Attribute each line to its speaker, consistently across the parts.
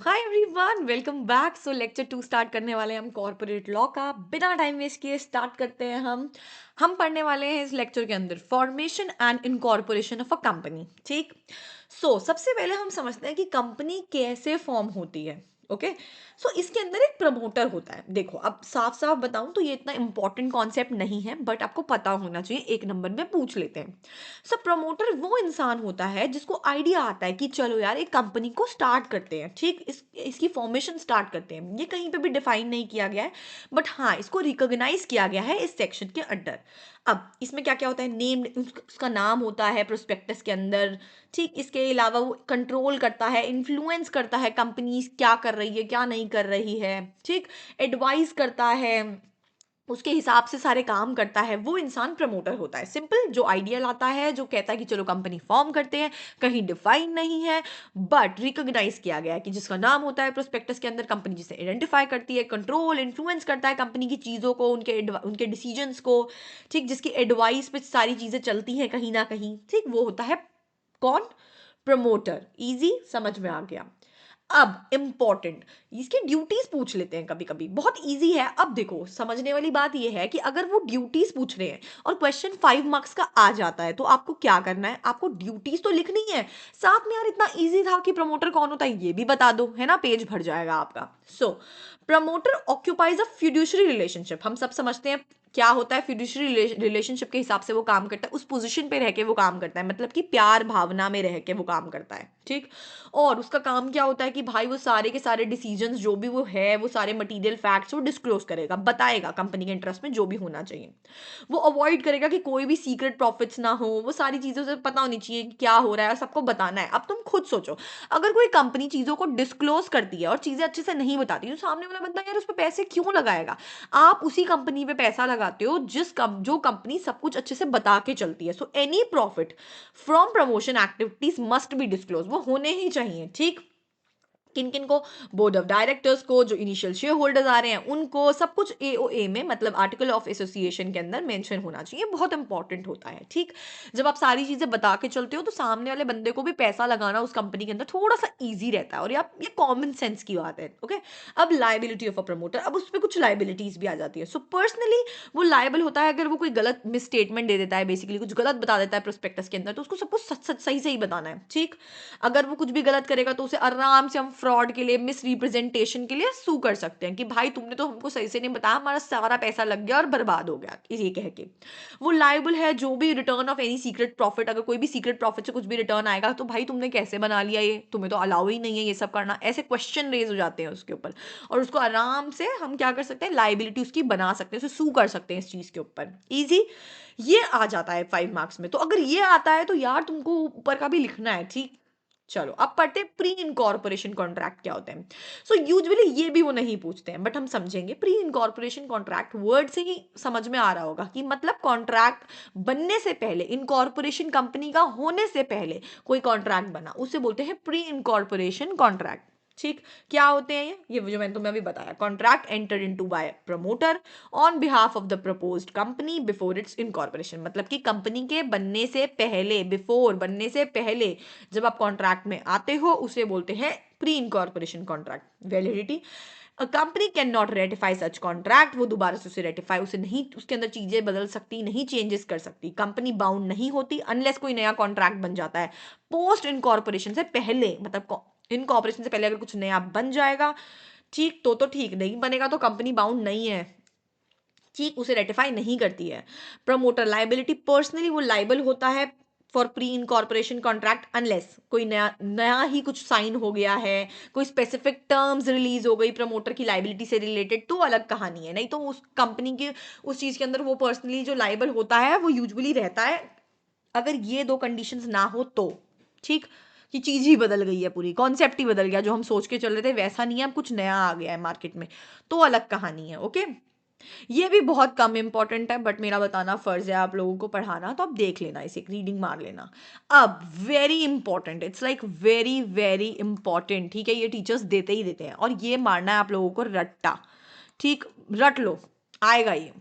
Speaker 1: Hi everyone, welcome back. सो lecture 2 start करने वाले हैं हम कॉर्पोरेट लॉ का। बिना टाइम वेस्ट किए स्टार्ट करते हैं हम पढ़ने वाले हैं इस लेक्चर के अंदर formation and incorporation of a company. ठीक। सबसे पहले हम समझते हैं कि कंपनी कैसे फॉर्म होती है। ओके। इसके अंदर एक प्रमोटर होता है। देखो, अब साफ साफ बताऊं तो ये इतना इंपॉर्टेंट कॉन्सेप्ट नहीं है, बट आपको पता होना चाहिए, एक नंबर में पूछ लेते हैं। प्रमोटर वो इंसान होता है जिसको आइडिया आता है कि चलो यार एक कंपनी को स्टार्ट करते हैं। ठीक, इसकी फॉर्मेशन स्टार्ट करते हैं। ये कहीं पे भी डिफाइन नहीं किया गया है, बट हाँ इसको रिकॉग्नाइज किया गया है इस सेक्शन के अंडर। अब इसमें क्या क्या होता है, नेम, उसका नाम होता है प्रोस्पेक्टस के अंदर। ठीक, इसके अलावा वो कंट्रोल करता है, इन्फ्लुएंस करता है कंपनी क्या कर रही है क्या नहीं कर रही है। ठीक, एडवाइस करता है, उसके हिसाब से सारे काम करता है। वो इंसान प्रमोटर होता है। सिंपल, जो आइडिया लाता है, जो कहता है कि चलो कंपनी फॉर्म करते हैं, कहीं डिफाइन नहीं है बट रिकॉग्नाइज किया गया है कि जिसका नाम होता है प्रोस्पेक्टस के अंदर, कंपनी जिसे आइडेंटिफाई करती है, कंट्रोल इन्फ्लुएंस करता है कंपनी की चीज़ों को, उनके डिसीजंस को। ठीक, जिसकी एडवाइस पे सारी चीज़ें चलती हैं कहीं ना कहीं। ठीक, वो होता है कौन? प्रमोटर। इजी समझ में आ गया। अब इंपॉर्टेंट, इसकी ड्यूटीज पूछ लेते हैं कभी कभी। बहुत इजी है। अब देखो, समझने वाली बात यह है कि अगर वो ड्यूटीज पूछ रहे हैं और क्वेश्चन 5 मार्क्स का आ जाता है तो आपको क्या करना है? आपको ड्यूटीज तो लिखनी है साथ में। यार इतना इजी था कि प्रमोटर कौन होता है ये भी बता दो, है ना, पेज भर जाएगा आपका। Promoter occupies a fiduciary relationship. हम सब समझते हैं क्या होता है फिड्यूशरी रिलेशनशिप के हिसाब से वो काम करता है, उस पोजीशन पे रह के वो काम करता है, मतलब कि प्यार भावना में रह के वो काम करता है। ठीक, और उसका काम क्या होता है कि भाई वो सारे के सारे डिसीजंस जो भी वो है, वो सारे मटेरियल फैक्ट्स वो डिस्क्लोज करेगा, बताएगा कंपनी के इंटरेस्ट में जो भी होना चाहिए। वो अवॉइड करेगा कि कोई भी सीक्रेट प्रॉफिट्स ना हो। वो सारी चीज़ें उसे पता होनी चाहिए कि क्या हो रहा है और सबको बताना है। अब तुम खुद सोचो, अगर कोई कंपनी चीज़ों को डिस्क्लोज करती है और चीज़ें अच्छे से नहीं बताती तो सामने वाला बंदा यार उस पर पैसे क्यों लगाएगा? आप उसी कंपनी पे पैसा लगाते हो जो कंपनी सब कुछ अच्छे से बता के चलती है। Any profit from promotion activities must be disclose, वो होने ही चाहिए। ठीक, किन किन को? बोर्ड ऑफ डायरेक्टर्स को, जो इनिशियल शेयर होल्डर्स आ रहे हैं उनको, सब कुछ एओए में, मतलब आर्टिकल ऑफ एसोसिएशन के अंदर मेंशन होना चाहिए। बहुत इंपॉर्टेंट होता है। ठीक, जब आप सारी चीजें बता के चलते हो तो सामने वाले बंदे को भी पैसा लगाना उस कंपनी के अंदर थोड़ा सा इजी रहता है। और ये कॉमन सेंस की बात है। ओके। अब लाइबिलिटी ऑफ अ प्रमोटर, अब उस पर कुछ लाइबिलिटीज भी आ जाती है। पर्सनली वो लाइबल होता है अगर वो कोई गलत मिस स्टेटमेंट दे देता है, बेसिकली कुछ गलत बता देता है प्रोस्पेक्टस के अंदर, तो उसको सब कुछ सच सच सही सही बताना है। ठीक, अगर वो कुछ भी गलत करेगा तो उसे आराम से हम फ्रॉड के लिए, मिस रिप्रेजेंटेशन के लिए सू कर सकते हैं कि भाई तुमने तो हमको सही से नहीं बताया, हमारा सारा पैसा लग गया और बर्बाद हो गया, ये कह के। वो लाइबल है जो भी return of any secret profit, अगर कोई भी सीक्रेट प्रॉफिट से कुछ भी रिटर्न आएगा तो भाई तुमने कैसे बना लिया, ये तुम्हें तो अलाउ ही नहीं है ये सब करना, ऐसे क्वेश्चन रेज हो जाते हैं उसके ऊपर। और उसको आराम से हम क्या कर सकते हैं, लाइबिलिटी उसकी बना सकते हैं, उसे सू कर सकते हैं इस चीज के ऊपर। इजी, ये आ जाता है 5 मार्क्स में। तो अगर ये आता है तो यार तुमको ऊपर का भी लिखना है। ठीक, चलो अब पढ़ते हैं प्री इनकॉर्पोरेशन कॉन्ट्रैक्ट क्या होते हैं। यूजुअली ये भी वो नहीं पूछते हैं, बट हम समझेंगे। प्री इनकॉर्पोरेशन कॉन्ट्रैक्ट वर्ड से ही समझ में आ रहा होगा कि मतलब कॉन्ट्रैक्ट बनने से पहले, इनकॉर्पोरेशन कंपनी का होने से पहले कोई कॉन्ट्रैक्ट बना, उसे बोलते हैं प्री इनकॉर्पोरेशन कॉन्ट्रैक्ट। ठीक, क्या होते हैं ये जो मैंने तुम्हें अभी बताया, contract enter into bye promoter on behalf of the proposed company before it's incorporation, मतलब कि कंपनी के बनने से पहले, बिफोर बनने से पहले जब आप कॉन्ट्रैक्ट में आते हो उसे बोलते हैं pre incorporation contract. Validity, a company can not ratify such contract, वो दोबारा से उसे रेटिफाई, उसे नहीं, उसके अंदर चीजें बदल सकती नहीं, चेंजेस कर सकती, कंपनी बाउंड नहीं होती अनलेस कोई नया कॉन्ट्रैक्ट बन जाता है। पोस्ट इनकॉर्पोरेशन से पहले, मतलब इनकॉर्पोरेशन से पहले अगर कुछ नया बन जाएगा, ठीक, तो ठीक, नहीं बनेगा तो कंपनी बाउंड नहीं है। ठीक, उसे रेटिफाई नहीं करती है। प्रमोटर लाइबिलिटी, पर्सनली वो लाइबल होता है for pre incorporation contract unless कोई नया नया ही कुछ साइन हो गया है, कोई स्पेसिफिक टर्म्स रिलीज हो गई प्रमोटर की लाइबिलिटी से रिलेटेड, तो अलग कहानी है। नहीं तो उस कंपनी के उस चीज के अंदर वो पर्सनली जो लाइबल होता है वो यूजुअली रहता है, अगर ये दो कंडीशंस ना हो तो। ठीक, कि चीज ही बदल गई है, पूरी कॉन्सेप्ट ही बदल गया, जो हम सोच के चल रहे थे वैसा नहीं है, अब कुछ नया आ गया है मार्केट में, तो अलग कहानी है। ओके। ये भी बहुत कम इंपॉर्टेंट है बट मेरा बताना फर्ज है आप लोगों को पढ़ाना, तो आप देख लेना, इसे रीडिंग मार लेना। अब very important, it's like very very important. ठीक है, ये टीचर्स देते ही देते हैं और ये मारना है आप लोगों को रट्टा। ठीक, रट लो। आएगा ये।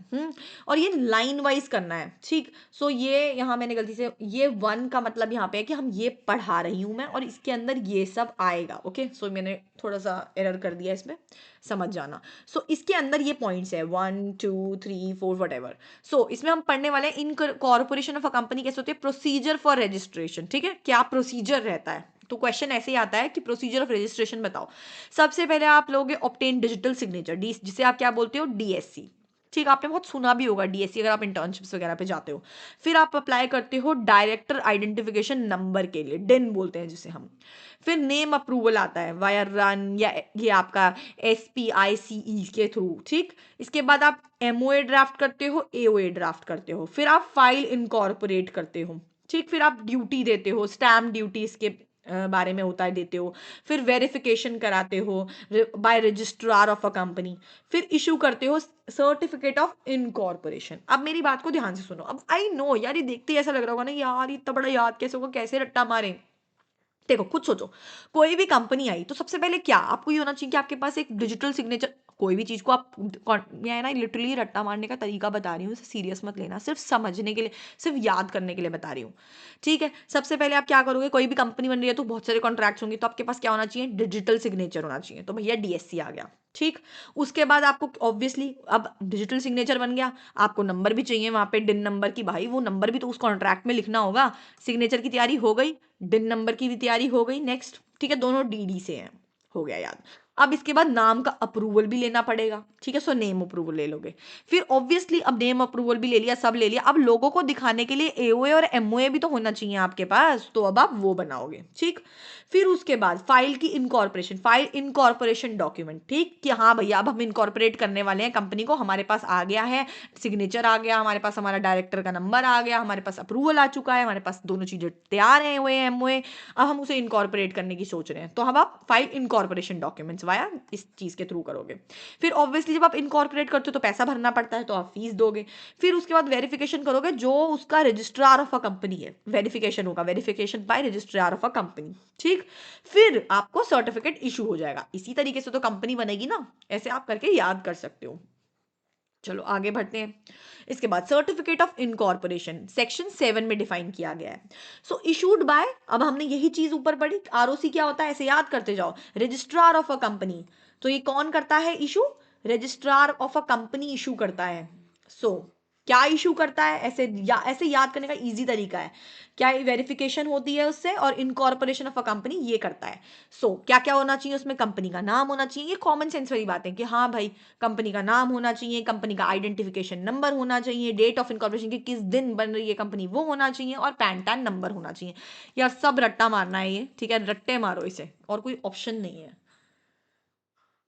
Speaker 1: और ये लाइन वाइज करना है, ठीक। सो ये यहाँ मैंने गलती से ये 1 का मतलब यहाँ पे है कि हम ये पढ़ा रही हूँ मैं और इसके अंदर ये सब आएगा। ओके, सो मैंने थोड़ा सा एरर कर दिया इसमें, समझ जाना। सो इसके अंदर ये पॉइंट्स है 1 2 3 4 वट एवर। सो इसमें हम पढ़ने वाले हैं इन कॉर्पोरेशन ऑफ अ कंपनी कैसे होती है, प्रोसीजर फॉर रजिस्ट्रेशन। ठीक है, क्या प्रोसीजर रहता है, तो क्वेश्चन ऐसे ही आता है कि प्रोसीजर ऑफ रजिस्ट्रेशन बताओ। सबसे पहले आप लोगे ऑब्टेन डिजिटल सिग्नेचर, डी जिसे आप क्या बोलते हो, डीएससी। ठीक, आपने बहुत सुना भी होगा डीएससी अगर आप इंटर्नशिप्स वगैरह पे जाते हो। फिर आप अप्लाई करते हो डायरेक्टर आइडेंटिफिकेशन नंबर के लिए, डिन बोलते हैं जिसे हम। फिर नेम अप्रूवल आता है वाया रन या ये आपका SPICE के थ्रू। ठीक, इसके बाद आप MOA ड्राफ्ट करते हो, AOA ड्राफ्ट करते हो, फिर आप फाइल इनकॉर्पोरेट करते हो। ठीक, फिर आप ड्यूटी देते हो, स्टैम्प ड्यूटी इसके बारे में होता है, देते हो। फिर वेरिफिकेशन कराते हो by registrar of a company. फिर इशू करते हो सर्टिफिकेट ऑफ इनकॉर्पोरेशन। अब मेरी बात को ध्यान से सुनो। अब आई नो यार, ये देखते ही ऐसा लग रहा होगा ना यार इतना बड़ा याद कैसे होगा, कैसे रट्टा मारे। देखो खुद सोचो, कोई भी कंपनी आई तो सबसे पहले क्या आपको ये होना चाहिए कि आपके पास एक डिजिटल सिग्नेचर। कोई भी चीज को आप मैं ना लिटरली रट्टा मारने का तरीका बता रही हूँ, इसे सीरियस मत लेना, सिर्फ समझने के लिए, सिर्फ याद करने के लिए बता रही हूँ। ठीक है, सबसे पहले आप क्या करोगे, कोई भी कंपनी बन रही है तो बहुत सारे कॉन्ट्रैक्ट्स होंगे, तो आपके पास क्या होना चाहिए, डिजिटल सिग्नेचर होना चाहिए। तो भैया डीएससी आ गया। ठीक, उसके बाद आपको ऑब्वियसली अब डिजिटल सिग्नेचर बन गया, आपको नंबर भी चाहिए वहां पे, डिन नंबर की। भाई वो नंबर भी तो उस कॉन्ट्रैक्ट में लिखना होगा। सिग्नेचर की तैयारी हो गई, डिन नंबर की भी तैयारी हो गई। नेक्स्ट, ठीक है, दोनों डीडी से हैं, हो गया याद। अब इसके बाद नाम का अप्रूवल भी लेना पड़ेगा। ठीक है, सो नेम अप्रूवल ले लोगे। फिर ऑब्वियसली अब नेम अप्रूवल भी ले लिया, सब ले लिया, अब लोगों को दिखाने के लिए एओए और एमओए भी तो होना चाहिए आपके पास, तो अब आप वो बनाओगे। ठीक, फिर उसके बाद फाइल की इनकॉर्पोरेशन, फाइल इनकॉर्पोरेशन डॉक्यूमेंट। ठीक, कि हाँ भैया अब हम इनकॉर्पोरेट करने वाले हैं कंपनी को, हमारे पास आ गया है सिग्नेचर, आ गया हमारे पास, हमारा डायरेक्टर का नंबर आ गया, हमारे पास अप्रूवल आ चुका है, हमारे पास दोनों चीजें तैयार हैं, एओए एमओए। अब हम उसे इनकॉर्पोरेट करने की सोच रहे हैं, तो हम आप फाइल इनकॉर्पोरेशन डॉक्यूमेंट्स वाया इस चीज के थ्रू करोगे। फिर ऑब्वियसली जब आप इनकॉर्पोरेट करते हो तो पैसा भरना पड़ता है, तो आप फीस दोगे। फिर उसके बाद वेरिफिकेशन करोगे, जो उसका रजिस्ट्रार ऑफ अ कंपनी है, वेरिफिकेशन होगा, verification bye registrar of a company. ठीक, फिर आपको सर्टिफिकेट इशू हो जाएगा। इसी तरीके से तो कंपनी बनेगी ना, ऐसे आप करके याद कर सकते हो। चलो आगे बढ़ते हैं। इसके बाद सर्टिफिकेट ऑफ इनकॉर्पोरेशन सेक्शन 7 में डिफाइन किया गया है। सो इशूड बाय, अब हमने यही चीज ऊपर पढ़ी, आरओसी क्या होता है, ऐसे याद करते जाओ, रजिस्ट्रार ऑफ अ कंपनी। तो ये कौन करता है issue, registrar of a company issue करता है। सो क्या इशू करता है, ऐसे याद करने का इजी तरीका है, क्या वेरिफिकेशन होती है उससे, और इनकॉर्पोरेशन ऑफ अ कंपनी ये करता है। सो क्या क्या होना चाहिए उसमें, कंपनी का नाम होना चाहिए, ये कॉमन सेंस वाली बात है कि हाँ भाई कंपनी का नाम होना चाहिए, कंपनी का आइडेंटिफिकेशन नंबर होना चाहिए, डेट ऑफ इनकॉर्पोरेशन की किस दिन बन रही है कंपनी वो होना चाहिए, और पैन टैन नंबर होना चाहिए। यार सब रट्टा मारना है ये, ठीक है, रट्टे मारो इसे, और कोई ऑप्शन नहीं है।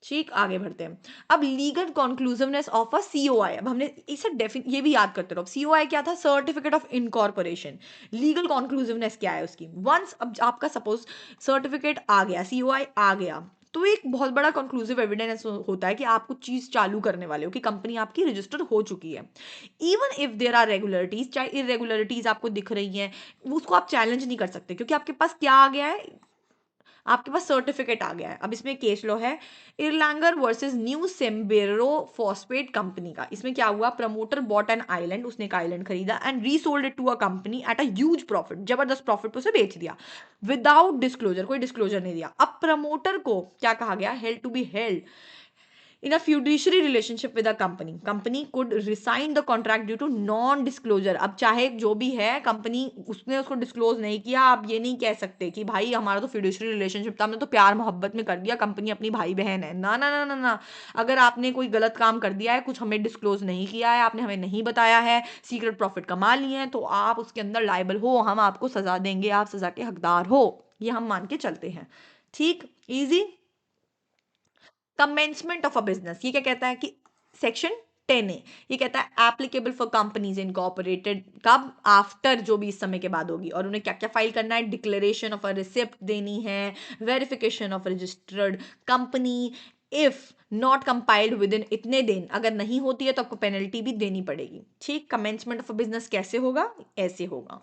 Speaker 1: ठीक, आगे बढ़ते हैं। अब लीगल कॉन्क्लूसिवनेस ऑफ अ सीओआई, अब हमने इसे ये भी याद करते रहो। सीओआई क्या था, सर्टिफिकेट ऑफ इनकॉर्पोरेशन। लीगल कॉन्क्लूसिवनेस क्या है उसकी, वंस अब आपका सपोज सर्टिफिकेट आ गया, सीओआई आ गया, तो एक बहुत बड़ा कंक्लूसिव एविडेंस होता है कि आप कुछ चीज चालू करने वाले हो, कि कंपनी आपकी रजिस्टर हो चुकी है। Even if there are regularities, चाहे इरेगुलरिटीज आपको दिख रही हैं, उसको आप चैलेंज नहीं कर सकते, क्योंकि आपके पास क्या आ गया है, आपके पास सर्टिफिकेट आ गया है। अब इसमें केस लॉ है, इरलैंगर वर्सेस न्यू सेम्बेरो फॉस्फेट कंपनी का। इसमें क्या हुआ, प्रमोटर बॉट एन आइलैंड, उसने एक आइलैंड खरीदा and resold it to a company at a huge profit, जबरदस्त प्रॉफिट पे उसे बेच दिया, विदाउट डिस्क्लोजर, कोई डिस्क्लोजर नहीं दिया। अब प्रमोटर को क्या कहा गया, held to be held in a fiduciary relationship with a company could resign the contract due to non disclosure। अब चाहे जो भी है कंपनी, उसने उसको डिस्क्लोज नहीं किया, आप ये नहीं कह सकते कि भाई हमारा तो fiduciary रिलेशनशिप था, हमने तो प्यार मोहब्बत में कर दिया, कंपनी अपनी भाई बहन है। ना ना ना ना ना, अगर आपने कोई गलत काम कर दिया है, कुछ हमें डिस्क्लोज नहीं किया है, आपने हमें नहीं बताया है, सीक्रेट प्रॉफिट कमा लिए हैं, तो आप उसके अंदर लाइबल हो, हम आपको सजा देंगे, आप सजा के हकदार हो, ये हम मान के चलते हैं। ठीक, easy. Commencement of a business, ये क्या कहता है कि सेक्शन 10 है, ये कहता है एप्लीकेबल फॉर कंपनीज इनकॉर्पोरेटेड, कब, आफ्टर, जो भी इस समय के बाद होगी, और उन्हें क्या क्या फाइल करना है, डिक्लेरेशन ऑफ अ रिसिप्ट देनी है, verification of registered company, if not compiled with in इतने दिन, अगर नहीं होती है तो आपको पेनल्टी भी देनी पड़ेगी। ठीक, कमेंसमेंट ऑफ अ बिजनेस कैसे होगा, ऐसे होगा।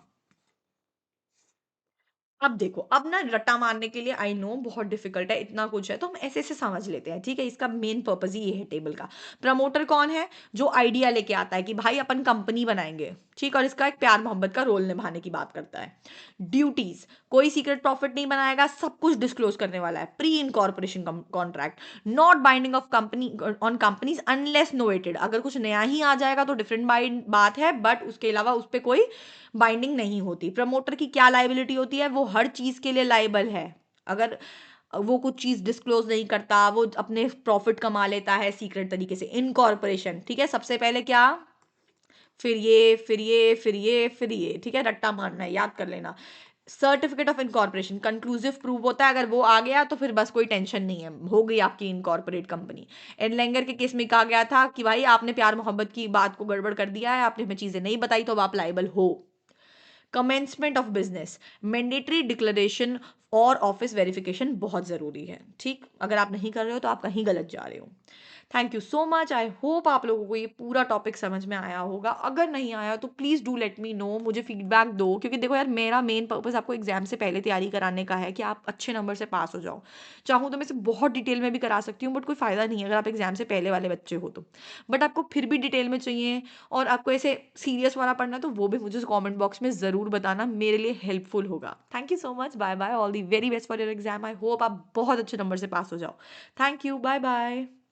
Speaker 1: अब देखो, अब ना रट्टा मारने के लिए आई नो बहुत डिफिकल्ट है, इतना कुछ है, तो हम ऐसे ऐसे समझ लेते हैं, ठीक है। इसका मेन पर्पज ही ये है टेबल का। प्रमोटर कौन है? जो आइडिया लेके आता है कि भाई अपन कंपनी बनाएंगे, ठीक, और इसका एक प्यार मोहब्बत का रोल निभाने की बात करता है। ड्यूटीज, कोई सीक्रेट प्रॉफिट नहीं बनाएगा, सब कुछ डिस्क्लोज करने वाला है। Pre incorporation contract, not binding of company on companies unless novated, अगर कुछ नया ही आ जाएगा तो डिफरेंट बात है, बट उसके अलावा उस पर कोई बाइंडिंग नहीं होती। प्रमोटर की क्या लाइबिलिटी होती है? वो हर चीज के लिए लाइबल है। अगर वो कुछ चीज डिस्क्लोज नहीं करता, वो अपने प्रॉफिट कमा लेता है सीक्रेट तरीके से। इनकॉर्पोरेशन, ठीक है, सबसे पहले क्या, फिर ये फिर ये फिर ये फिर ये, ठीक है, रट्टा मारना है, याद कर लेना। Certificate of incorporation conclusive proof होता है, अगर वो आ गया तो फिर बस कोई टेंशन नहीं है, हो गई आपकी इनकॉर्पोरेट कंपनी। एडलेंगर के केस में कहा गया था कि भाई आपने प्यार मोहब्बत की बात को गड़बड़ कर दिया है, आपने हमें चीजें नहीं बताई, तो अब आप लाइबल हो। Commencement of business, mandatory declaration और ऑफिस वेरिफिकेशन बहुत ज़रूरी है, ठीक, अगर आप नहीं कर रहे हो तो आप कहीं गलत जा रहे हो। Thank you so much, I hope आप लोगों को ये पूरा टॉपिक समझ में आया होगा। अगर नहीं आया तो please do let me know, मुझे फीडबैक दो, क्योंकि देखो यार, मेरा मेन पर्पस आपको एग्जाम से पहले तैयारी कराने का है कि आप अच्छे नंबर से पास हो जाओ। चाहूँ तो मैं इसे बहुत डिटेल में भी करा सकती हूँ, बट कोई फ़ायदा नहीं है अगर आप एग्जाम से पहले वाले बच्चे हो तो। बट आपको फिर भी डिटेल में चाहिए और आपको ऐसे सीरियस वाला पढ़ना है, तो वो भी मुझे कमेंट बॉक्स में ज़रूर बताना, मेरे लिए हेल्पफुल होगा। Thank you so much, bye bye, all the very best for your exam. I hope आप बहुत अच्छे नंबर से पास हो जाओ। Thank you, bye bye.